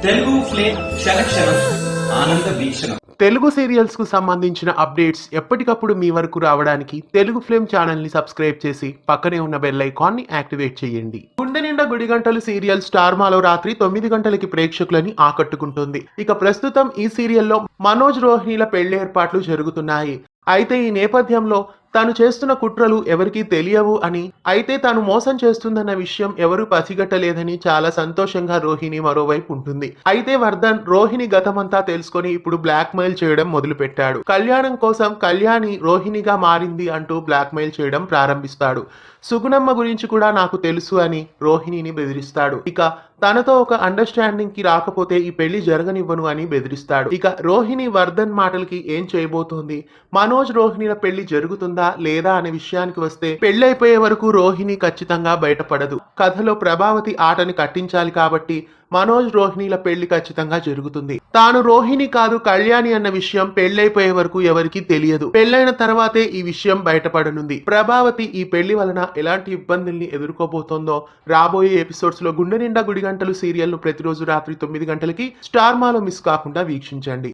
Telugu flame క్షణక్షణం ఆనంద వీక్షణం. Telugu serials కు సంబంధించిన అప్డేట్స్ ఎప్పటికప్పుడు మీ వరకు రావడానికి తెలుగు ఫ్లేమ్ ఛానల్ ని సబ్స్క్రైబ్ చేసి పక్కనే ఉన్న బెల్ ఐకాన్ ని యాక్టివేట్ చేయండి. గుండె నిండా గుడి గంటలు సీరియల్ స్టార్ మాలో రాత్రి 9 గంటలకి ప్రేక్షకులని ఆకట్టుకుంటుంది. ఇక ప్రస్తుతం ఈ సీరియల్లో మనోజ్ రోహిణిల పెళ్లి ఏర్పాట్లు జరుగుతున్నాయి. అయితే ఈ నేపథ్యంలో తాను చేస్తున్న కుట్రలు ఎవరికీ తెలియవు అని, అయితే తాను మోసం చేస్తుందన్న విషయం ఎవరూ పసిగట్టలేదని చాలా సంతోషంగా రోహిణి మరోవైపు ఉంటుంది. అయితే వర్ధన్ రోహిణి గతమంతా తెలుసుకొని ఇప్పుడు బ్లాక్ మెయిల్ చేయడం మొదలు పెట్టాడు. కళ్యాణం కోసం కళ్యాణి రోహిణిగా మారింది అంటూ బ్లాక్ మెయిల్ చేయడం ప్రారంభిస్తాడు. సుగుణమ్మ గురించి కూడా నాకు తెలుసు అని రోహిణిని బెదిరిస్తాడు. ఇక తనతో ఒక అండర్స్టాండింగ్ కి రాకపోతే ఈ పెళ్లి జరగనివ్వను అని బెదిరిస్తాడు. ఇక రోహిణి వర్ధన్ మాటలకి ఏం చేయబోతోంది, మనోజ్ రోహిణిల పెళ్లి జరుగుతుందా లేదా అనే విషయానికి వస్తే, పెళ్లి అయిపోయే వరకు రోహిణి ఖచ్చితంగా బయటపడదు. కథలో ప్రభావతి ఆటని కట్టించాలి కాబట్టి మనోజ్ రోహిణిల పెళ్లి ఖచ్చితంగా జరుగుతుంది. తాను రోహిణి కాదు కళ్యాణి అన్న విషయం పెళ్లైపోయే వరకు ఎవరికీ తెలియదు. పెళ్లైన తర్వాతే ఈ విషయం బయటపడనుంది. ప్రభావతి ఈ పెళ్లి వలన ఎలాంటి ఇబ్బందుల్ని ఎదుర్కోబోతోందో రాబోయే ఎపిసోడ్స్ లో గుండె నిండా గుడి గంటలు సీరియల్ ను ప్రతిరోజు రాత్రి 9 గంటలకి స్టార్ మాలో మిస్ కాకుండా వీక్షించండి.